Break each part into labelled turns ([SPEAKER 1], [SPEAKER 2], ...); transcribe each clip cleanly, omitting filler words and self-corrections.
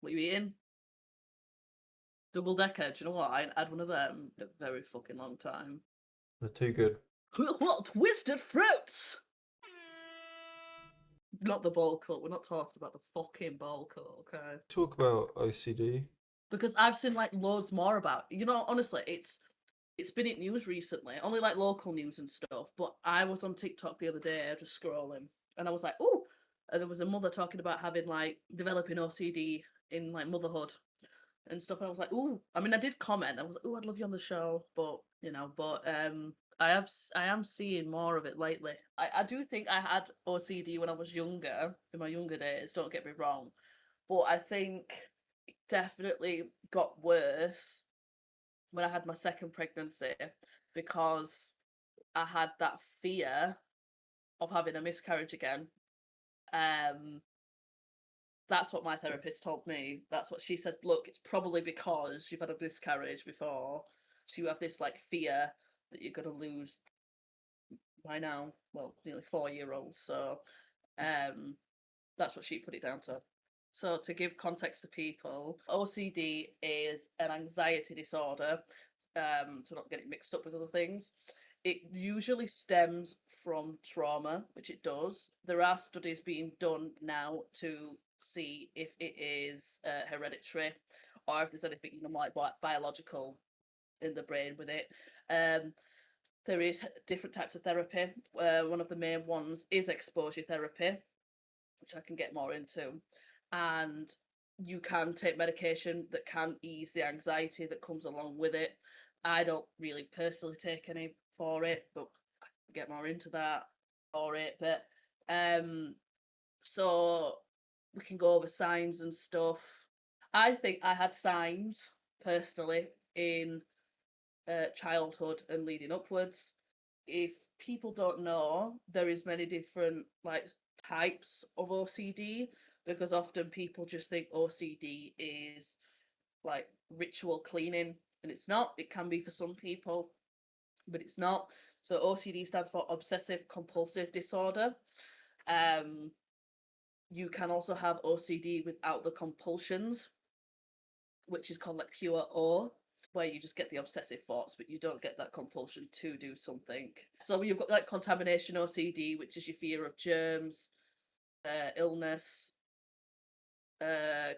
[SPEAKER 1] What are you eating? Double decker. Do you know what? I ain't had one of them in a very fucking long time.
[SPEAKER 2] They're too good.
[SPEAKER 1] What twisted fruits? Not the bowl cut. We're not talking about the fucking bowl cut, okay?
[SPEAKER 2] Talk about OCD.
[SPEAKER 1] Because I've seen like loads more about. Honestly, it's been in news recently, only like local news and stuff. But I was on TikTok the other day, just scrolling, and I was like, oh, and there was a mother talking about having like developing OCD in like motherhood and stuff. And I was like, ooh, I mean, I did comment. I was like, ooh, I'd love you on the show, but I am seeing more of it lately. I do think I had OCD when I was younger, in my younger days. Don't get me wrong, but I think it definitely got worse when I had my second pregnancy because I had that fear of having a miscarriage again. Um, that's what my therapist told me. That's what she said. Look, it's probably because you've had a miscarriage before, so you have this like fear that you're gonna lose by now. Well, nearly 4 year olds. So, that's what she put it down to. So, to give context to people, OCD is an anxiety disorder. To not get it mixed up with other things. It usually stems from trauma, which it does. There are studies being done now to see if it is hereditary or if there's anything like biological in the brain with it. Um, there is different types of therapy. One of the main ones is exposure therapy, which I can get more into, and you can take medication that can ease the anxiety that comes along with it. I don't really personally take any for it, but I can get more into that for it. But so we can go over signs and stuff. I think I had signs personally in childhood and leading upwards. If people don't know, there is many different like types of OCD because often people just think OCD is like ritual cleaning, and it's not. It can be for some people, but it's not. So OCD stands for obsessive compulsive disorder. Um, you can also have OCD without the compulsions, which is called like pure O, where you just get the obsessive thoughts, but you don't get that compulsion to do something. So you've got like contamination OCD, which is your fear of germs, illness,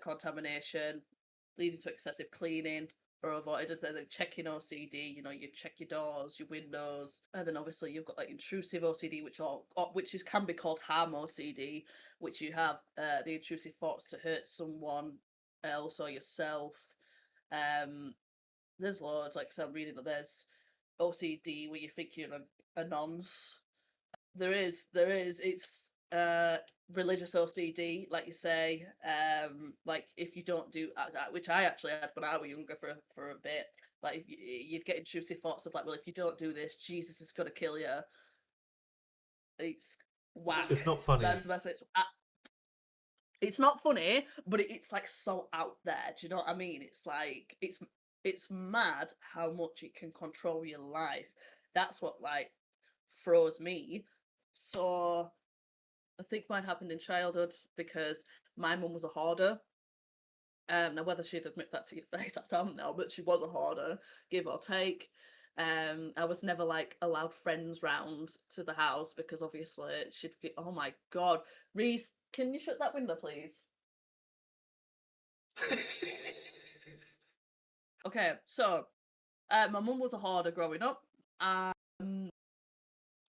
[SPEAKER 1] contamination, leading to excessive cleaning or avoidance. Then checking OCD, you check your doors, your windows, and then obviously you've got like intrusive OCD, which can be called harm OCD, which you have the intrusive thoughts to hurt someone else or yourself. There's loads, like so I'm reading that there's OCD where you think you're a nonce. There is. It's religious OCD, like you say. Like if you don't do which I actually had when I was younger for a bit. Like if you'd get intrusive thoughts of like, well, if you don't do this, Jesus is gonna kill you. It's
[SPEAKER 2] It's
[SPEAKER 1] whack.
[SPEAKER 2] not funny.
[SPEAKER 1] That's the best. It's not funny, but it's like so out there. Do you know what I mean? It's like it's mad how much it can control your life. That's what like throws me. So I think mine happened in childhood because my mum was a hoarder. Now whether she'd admit that to your face, I don't know, but she was a hoarder, give or take. I was never like allowed friends round to the house because obviously she'd feel. Oh my god, Reese, can you shut that window, please? Okay, so my mum was a hoarder growing up, and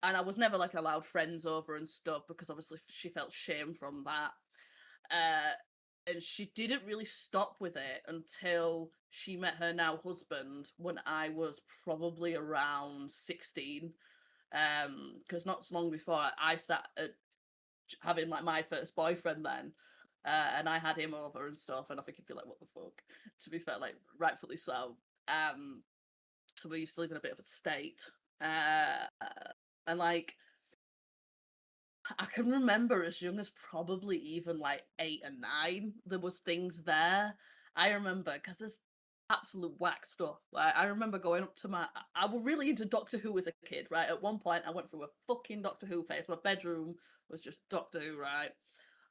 [SPEAKER 1] I was never like allowed friends over and stuff because obviously she felt shame from that. Uh, and she didn't really stop with it until she met her now husband when I was probably around 16. Because not so long before I started having like my first boyfriend then. And I had him over and stuff, and I think he'd be like, "What the fuck?" To be fair, like rightfully so. So we used to live in a bit of a state, uh, and like I can remember as young as probably even like 8 and 9, there was things there. I remember because there's absolute whack stuff. Like I remember going up to I was really into Doctor Who as a kid, right? At one point, I went through a fucking Doctor Who phase. My bedroom was just Doctor Who, right?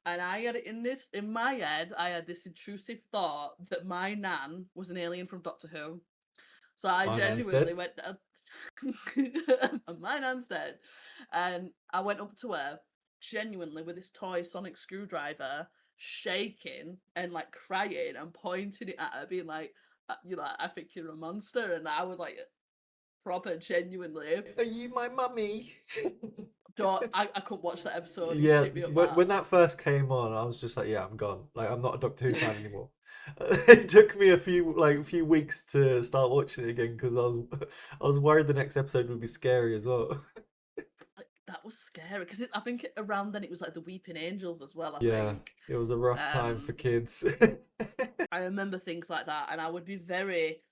[SPEAKER 1] And I had it in my head, I had this intrusive thought that my nan was an alien from Doctor Who. So I
[SPEAKER 2] My nan's
[SPEAKER 1] genuinely
[SPEAKER 2] dead.
[SPEAKER 1] went down and my nan's dead. And I went up to her genuinely with this toy sonic screwdriver, shaking and like crying and pointing it at her, being like, you know, I think you're a monster. And I was like, proper genuinely.
[SPEAKER 2] Are you my mummy?
[SPEAKER 1] Don't I couldn't watch that episode. It
[SPEAKER 2] Yeah,
[SPEAKER 1] shit me up
[SPEAKER 2] when
[SPEAKER 1] bad.
[SPEAKER 2] that first came on, I was just like, yeah, I'm gone. Like, I'm not a Doctor Who fan anymore. It took me a few weeks to start watching it again because I was worried the next episode would be scary as well.
[SPEAKER 1] Like that was scary because I think around then it was like the Weeping Angels as well. I
[SPEAKER 2] Yeah,
[SPEAKER 1] think.
[SPEAKER 2] it was a rough time for
[SPEAKER 1] Um,
[SPEAKER 2] kids.
[SPEAKER 1] I remember things like that, and I would be very,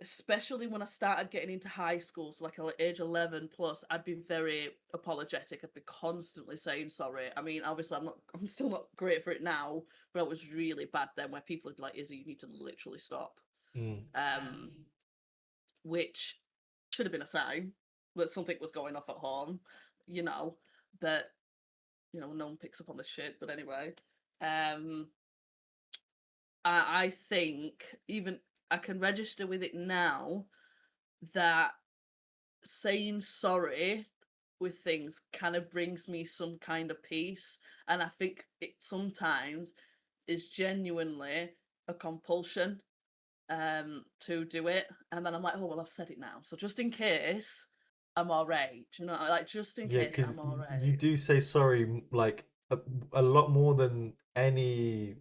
[SPEAKER 1] especially when I started getting into high school, so like age 11 plus, I'd be very apologetic. I'd be constantly saying sorry. I mean, obviously, I'm still not great for it now, but it was really bad then, where people would be like, "Izzy, you need to literally stop,"
[SPEAKER 2] Mm.
[SPEAKER 1] um, which should have been a sign that something was going off at home, you know. But no one picks up on this shit. But anyway, um, I think even I can register with it now that saying sorry with things kind of brings me some kind of peace, and I think it sometimes is genuinely a compulsion to do it, and then I'm like, oh well, I've said it now, so just in case I'm all right, like just in
[SPEAKER 2] Yeah,
[SPEAKER 1] case
[SPEAKER 2] because
[SPEAKER 1] I'm all
[SPEAKER 2] you
[SPEAKER 1] right.
[SPEAKER 2] do say sorry like a lot more than any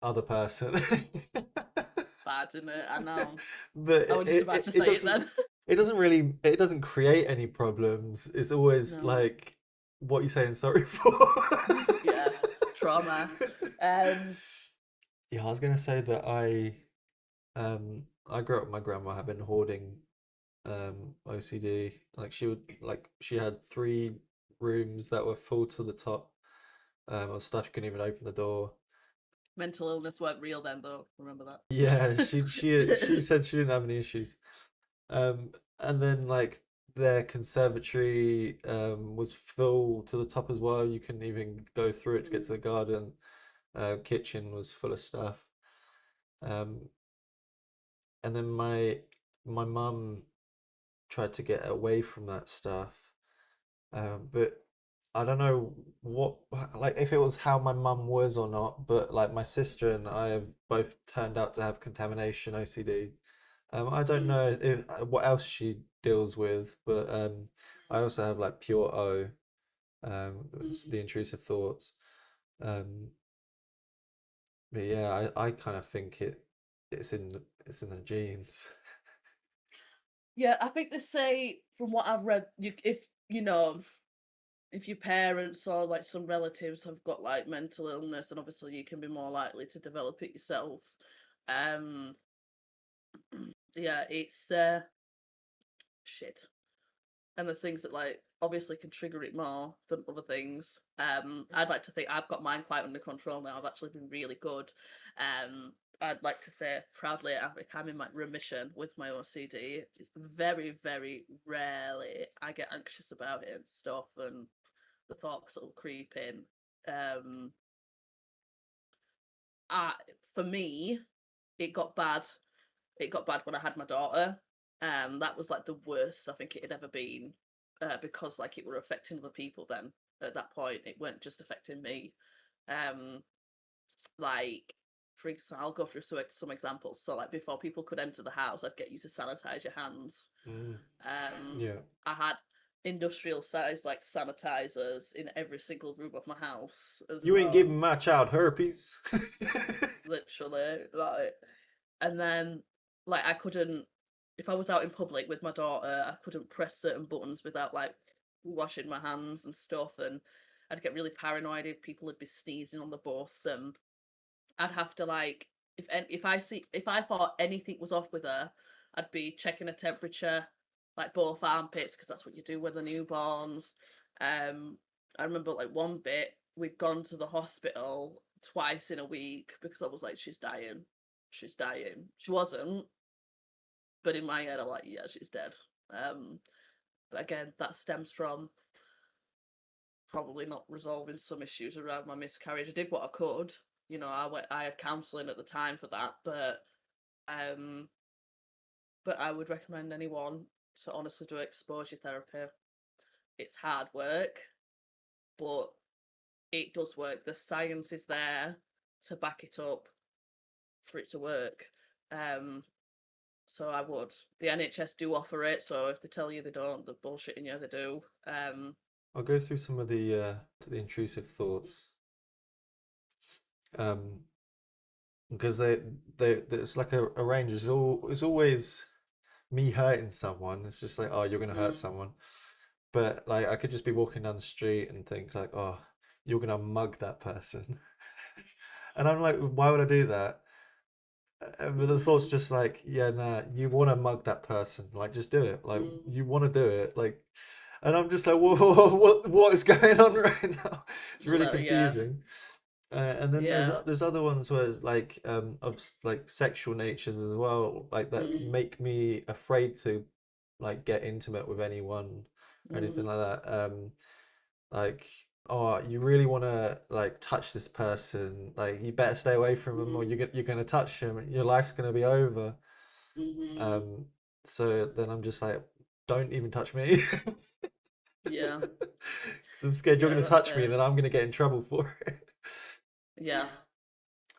[SPEAKER 2] other person.
[SPEAKER 1] Bad, isn't it? I know.
[SPEAKER 2] But
[SPEAKER 1] I was just about to
[SPEAKER 2] it
[SPEAKER 1] say it then.
[SPEAKER 2] it doesn't create any problems. It's always
[SPEAKER 1] No.
[SPEAKER 2] like what you saying sorry for.
[SPEAKER 1] Yeah, trauma. Um,
[SPEAKER 2] Yeah, I was gonna say that I grew up with my grandma had been hoarding OCD. Like she had 3 rooms that were full to the top of stuff. She couldn't even open the door.
[SPEAKER 1] mental illness weren't real then, though. Remember
[SPEAKER 2] Yeah, she
[SPEAKER 1] that.
[SPEAKER 2] said she didn't have any issues. And then like their conservatory was full to the top as well. You couldn't even go through it to get to the garden. Kitchen was full of stuff. Um, and then my mum tried to get away from that stuff. But I don't know what like if it was how my mum was or not, but like my sister and I have both turned out to have contamination OCD. I don't
[SPEAKER 1] Mm,
[SPEAKER 2] know if what else she deals with, but I also have like pure O, it's
[SPEAKER 1] mm.
[SPEAKER 2] the intrusive thoughts. Um, but yeah, I kind of think it's in the genes.
[SPEAKER 1] Yeah, I think they say from what I've read, if if your parents or like some relatives have got like mental illness, and obviously you can be more likely to develop it yourself. Um, yeah, it's shit. And there's things that like obviously can trigger it more than other things. I'd like to think I've got mine quite under control now. I've actually been really good. I'd like to say proudly I'm in my remission with my OCD. It's very, very rarely I get anxious about it and stuff, and the thoughts will creep in. Um, I, for me, it got bad. It got bad when I had my daughter. That was like the worst I think it had ever been, because like it were affecting other people. Then at that point, it weren't just affecting me. Um, like for example, I'll go through some examples. So like before people could enter the house, I'd get you to sanitize your hands.
[SPEAKER 2] Mm,
[SPEAKER 1] Um,
[SPEAKER 2] yeah.
[SPEAKER 1] I had industrial size like sanitizers in every single room of my house as
[SPEAKER 2] You ain't giving
[SPEAKER 1] well.
[SPEAKER 2] my child herpes.
[SPEAKER 1] Literally, like, and then like I couldn't, if I was out in public with my daughter, I couldn't press certain buttons without like washing my hands and stuff, and I'd get really paranoid if people would be sneezing on the bus, and I'd have to like if I thought anything was off with her, I'd be checking her temperature, like both armpits, because that's what you do with the newborns. Um, I remember like one bit we'd gone to the hospital twice in a week because I was like, she's dying, she's dying. She wasn't, but in my head I'm like, yeah, she's dead. But again, that stems from probably not resolving some issues around my miscarriage. I did what I could. I had counselling at the time for that, um, but I would recommend anyone to honestly do exposure therapy. It's hard work, but it does work. The science is there to back it up for it to work. Um, so I would. The NHS do offer it, so if they tell you they don't, they're bullshitting you. They do.
[SPEAKER 2] I'll go through some of the intrusive thoughts. Um, because it's like a range. It's always me hurting someone. It's just like, oh, you're gonna hurt
[SPEAKER 1] mm,
[SPEAKER 2] someone. But like I could just be walking down the street and think like, oh, you're gonna mug that person. And I'm like, why would I do that? But the thought's just like, yeah, nah, you want to mug that person, like just do it. Like
[SPEAKER 1] mm,
[SPEAKER 2] you want to do it, like, and I'm just like, whoa, what is going on right now? It's really
[SPEAKER 1] yeah,
[SPEAKER 2] confusing. And then
[SPEAKER 1] yeah,
[SPEAKER 2] there's other ones where it's like of like sexual natures as well, like that
[SPEAKER 1] mm,
[SPEAKER 2] make me afraid to like get intimate with anyone or anything
[SPEAKER 1] mm,
[SPEAKER 2] like that. Like, oh, you really want to like touch this person, like you better stay away from them, or
[SPEAKER 1] mm,
[SPEAKER 2] you're gonna touch him, and your life's gonna be over.
[SPEAKER 1] mm,
[SPEAKER 2] Um, so then I'm just like, don't even touch me,
[SPEAKER 1] yeah,
[SPEAKER 2] because I'm scared you're
[SPEAKER 1] yeah.
[SPEAKER 2] gonna
[SPEAKER 1] That's
[SPEAKER 2] touch me,
[SPEAKER 1] it.
[SPEAKER 2] and then I'm gonna get in trouble for it.
[SPEAKER 1] Yeah,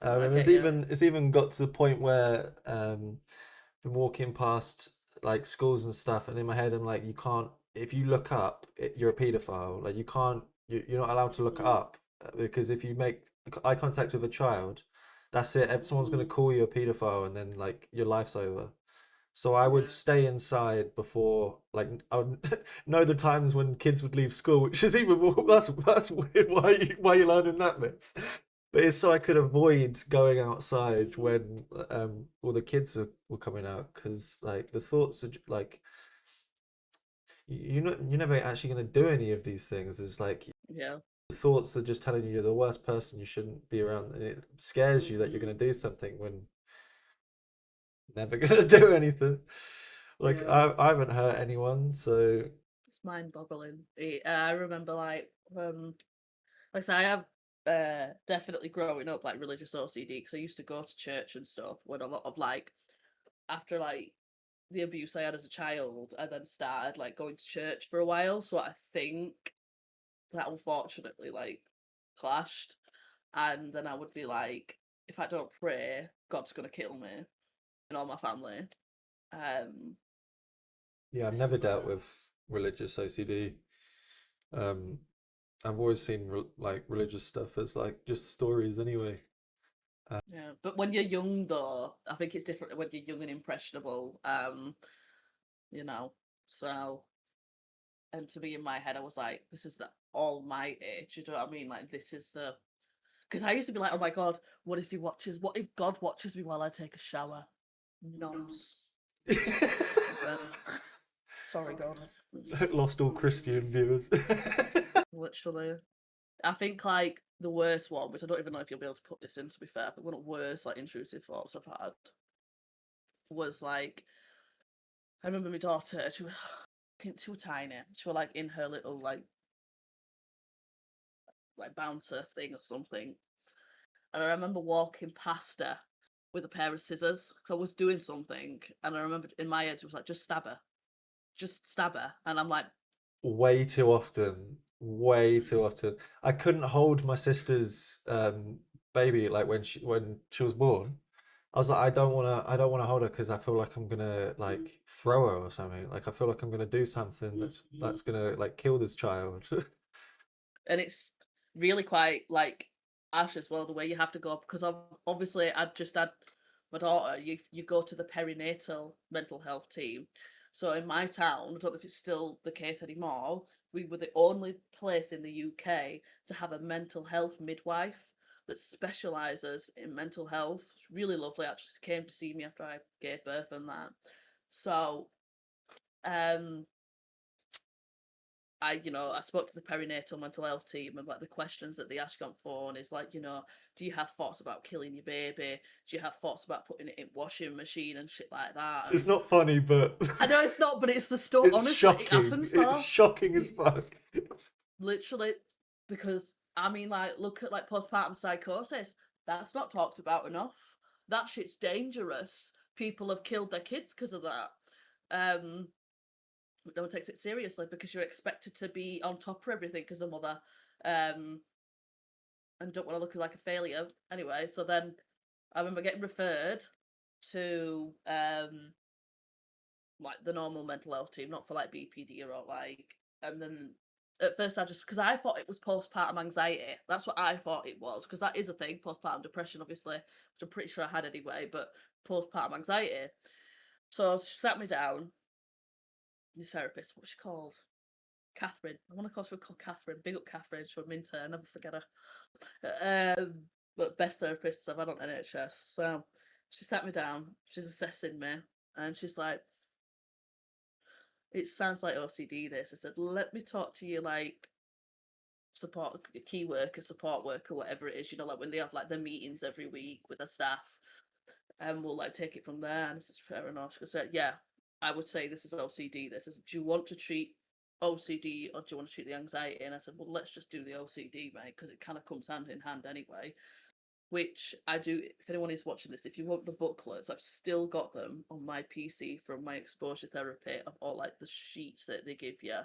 [SPEAKER 1] no, I
[SPEAKER 2] And
[SPEAKER 1] get you.
[SPEAKER 2] it's even got to the point where been walking past like schools and stuff, and in my head I'm like, you can't, if you look up, you're a pedophile. Like you can't, you're not allowed to look
[SPEAKER 1] Mm,
[SPEAKER 2] up because if you make eye contact with a child, that's it. Someone's gonna
[SPEAKER 1] mm,
[SPEAKER 2] call you a pedophile, and then like your life's over. So I would
[SPEAKER 1] yeah,
[SPEAKER 2] stay inside before, like, I would know the times when kids would leave school, which is even more, that's weird. Why are you learning that bit? But it's so I could avoid going outside
[SPEAKER 1] mm,
[SPEAKER 2] when all the kids were coming out, because like the thoughts are like you're never actually going to do any of these things. It's like
[SPEAKER 1] yeah,
[SPEAKER 2] the thoughts are just telling you you're the worst person, you shouldn't be around, and it scares you that you're
[SPEAKER 1] mm,
[SPEAKER 2] going to do something when never gonna do anything. Like
[SPEAKER 1] yeah.
[SPEAKER 2] I haven't hurt anyone, so
[SPEAKER 1] It's mind-boggling. I remember like I say, I have definitely growing up like religious OCD because I used to go to church and stuff when a lot of like after like the abuse I had as a child, I then started like going to church for a while. So I think that unfortunately like clashed, and then I would be like, if I don't pray, God's gonna kill me and all my family. Um,
[SPEAKER 2] yeah, I've never dealt
[SPEAKER 1] but
[SPEAKER 2] with religious OCD. Um, I've always seen like religious stuff as like just stories anyway.
[SPEAKER 1] yeah, but when you're young though, I think it's different when you're young and impressionable. You know, so and to me in my head, I was like, this is the almighty. Do you know what I mean? Like this is the because I used to be like, oh my god, what if he watches? What if God watches me while I take a shower? Nonce. But sorry, God.
[SPEAKER 2] Lost all Christian viewers.
[SPEAKER 1] Literally. I think like the worst one, which I don't even know if you'll be able to put this in to be fair, but one of the worst like intrusive thoughts I've had was like I remember my daughter, she was tiny. She was like in her little like bouncer thing or something. And I remember walking past her with a pair of scissors because I was doing something. And I remember in my head, it was like, just stab her. Just stab her. And I'm like,
[SPEAKER 2] Way too often. Way too often. I couldn't hold my sister's baby like when she was born. I was like, I don't wanna hold her because I feel like I'm gonna like throw her or something. Like I feel like I'm gonna do something that's gonna like kill this child.
[SPEAKER 1] and it's really quite like Ash as well, the way you have to go because obviously I'd just had my daughter. You go to the perinatal mental health team. So in my town, I don't know if it's still the case anymore. We were the only place in the UK to have a mental health midwife that specialises in mental health. It's really lovely. Actually, she came to see me after I gave birth and that. So um I spoke to the perinatal mental health team and like the questions that they ask on phone is like, do you have thoughts about killing your baby? Do you have thoughts about putting it in washing machine and shit like that?
[SPEAKER 2] It's
[SPEAKER 1] And
[SPEAKER 2] not funny, but
[SPEAKER 1] I know it's not, but it's the stuff.
[SPEAKER 2] it's
[SPEAKER 1] Honestly, it
[SPEAKER 2] shocking.
[SPEAKER 1] happens
[SPEAKER 2] It's
[SPEAKER 1] though.
[SPEAKER 2] shocking as fuck.
[SPEAKER 1] Literally, because I mean, like, look at like postpartum psychosis. That's not talked about enough. That shit's dangerous. People have killed their kids because of that. But no one takes it seriously because you're expected to be on top of everything as a mother, um, and don't want to look like a failure. Anyway, so then I remember getting referred to like the normal mental health team, not for like BPD or like, and then at first I just, because I thought it was postpartum anxiety. That's what I thought it was, because that is a thing, postpartum depression, obviously, which I'm pretty sure I had anyway, but postpartum anxiety. So she sat me down, the therapist, what's she called? Catherine. I want to call her called Catherine. Big up Catherine. She's a minter. I never forget her. But best therapists I've had on NHS. So she sat me down. She's assessing me, and she's like, "It sounds like OCD." This. I said, "Let me talk to you like support key worker, support worker, whatever it is. You know, like when they have like their meetings every week with their staff, and we'll like take it from there." And I said, "Fair enough." She said, "Yeah, I would say this is OCD. This is. Do you want to treat OCD or do you want to treat the anxiety?" And I said, "Well, let's just do the OCD, mate, because it kind of comes hand in hand anyway." Which I do. If anyone is watching this, if you want the booklets, I've still got them on my PC from my exposure therapy of all like the sheets that they give you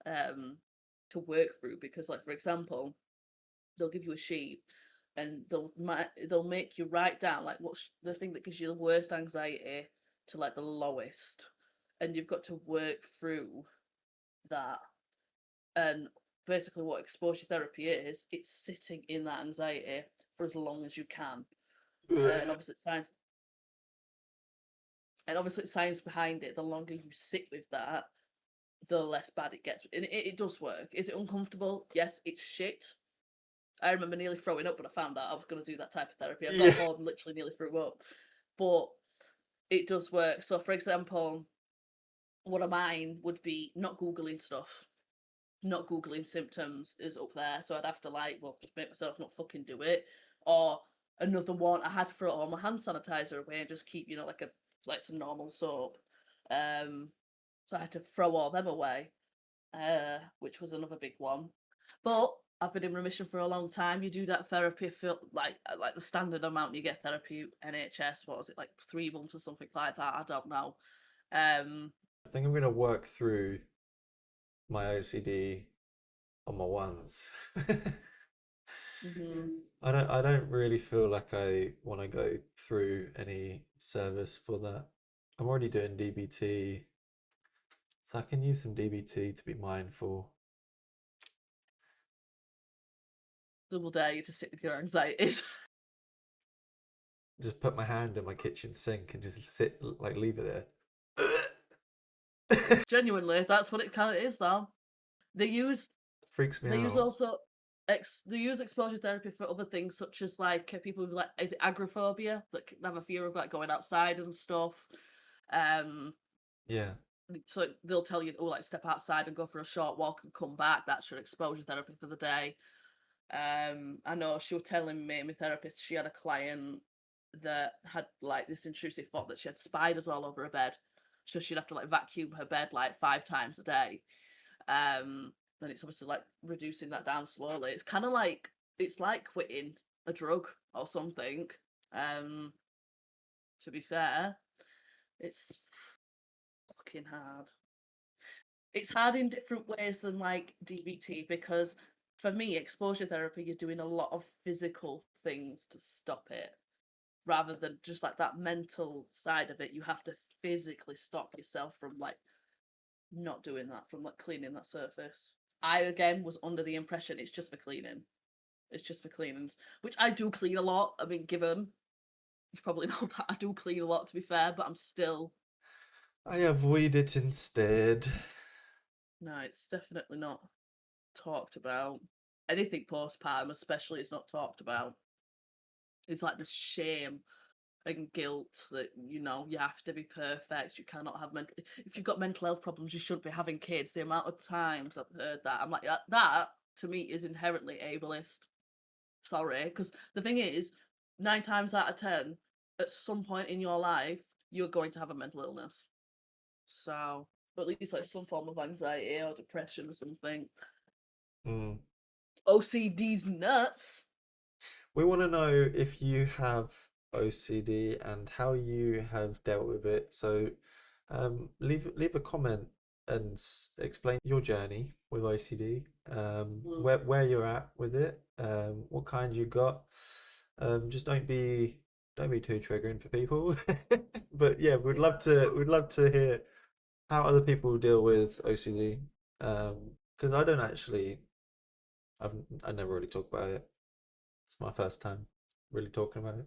[SPEAKER 1] um, to work through. Because, like for example, they'll give you a sheet and they'll make you write down like what's the thing that gives you the worst anxiety to like the lowest, and you've got to work through that. And basically, what exposure therapy is, it's sitting in that anxiety for as long as you can. And obviously, science behind it. The longer you sit with that, the less bad it gets. And it does work. Is it uncomfortable? Yes, it's shit. I remember nearly throwing up when I found out I was going to do that type of therapy. I got
[SPEAKER 2] Yeah.
[SPEAKER 1] home, literally nearly threw up. But it does work. So, for example, one of mine would be not Googling stuff. Not Googling symptoms is up there. So I'd have to like, well, just make myself not fucking do it. Or another one, I had to throw all my hand sanitizer away and just keep, you know, like some normal soap. So I had to throw all them away, which was another big one. But I've been in remission for a long time. You do that therapy for like the standard amount you get therapy NHS. What was it, like 3 months or something like that? I don't know.
[SPEAKER 2] I think I'm gonna work through my OCD on my ones.
[SPEAKER 1] Mhm.
[SPEAKER 2] I don't really feel like I want to go through any service for that. I'm already doing DBT, so I can use some DBT to be mindful.
[SPEAKER 1] Double dare you to sit with your anxieties.
[SPEAKER 2] Just put my hand in my kitchen sink and just sit, like leave it there.
[SPEAKER 1] Genuinely, that's what it kind of is, though. They use
[SPEAKER 2] Freaks me
[SPEAKER 1] they use
[SPEAKER 2] out.
[SPEAKER 1] also they use exposure therapy for other things, such as like people with like, is it agoraphobia, that can have a fear of like going outside and stuff. Um,
[SPEAKER 2] Yeah.
[SPEAKER 1] so they'll tell you, oh, like step outside and go for a short walk and come back. That's your exposure therapy for the day. I know she was telling me, my therapist, she had a client that had like this intrusive thought that she had spiders all over her bed, so she'd have to like vacuum her bed like 5 times a day. Then it's obviously like reducing that down slowly. It's kind of like it's like quitting a drug or something. Um, to be fair, it's fucking hard. It's hard in different ways than like DBT because for me, exposure therapy, you're doing a lot of physical things to stop it rather than just like that mental side of it. You have to physically stop yourself from like not doing that, from like cleaning that surface. I again was under the impression it's just for cleaning. It's just for cleanings, which I do clean a lot. I mean, given you probably know that I do clean a lot to be fair, but I'm still
[SPEAKER 2] I avoid it instead.
[SPEAKER 1] no, it's definitely not talked about. Anything postpartum, especially, is not talked about. It's like this shame and guilt that you know you have to be perfect. You cannot have mental. If you've got mental health problems, you shouldn't be having kids. The amount of times I've heard that, I'm like that to me is inherently ableist. Sorry, because the thing is, 9 times out of 10, at some point in your life, you're going to have a mental illness. So, at least like some form of anxiety or depression or something.
[SPEAKER 2] Mm.
[SPEAKER 1] OCD's nuts.
[SPEAKER 2] We want to know if you have OCD and how you have dealt with it. So leave a comment and explain your journey with OCD,
[SPEAKER 1] Mm.
[SPEAKER 2] where you're at with it, what kind you got. Just don't be too triggering for people. But yeah, we'd love to hear how other people deal with OCD. Because I don't actually I never really talk about it. It's my first time really talking about it.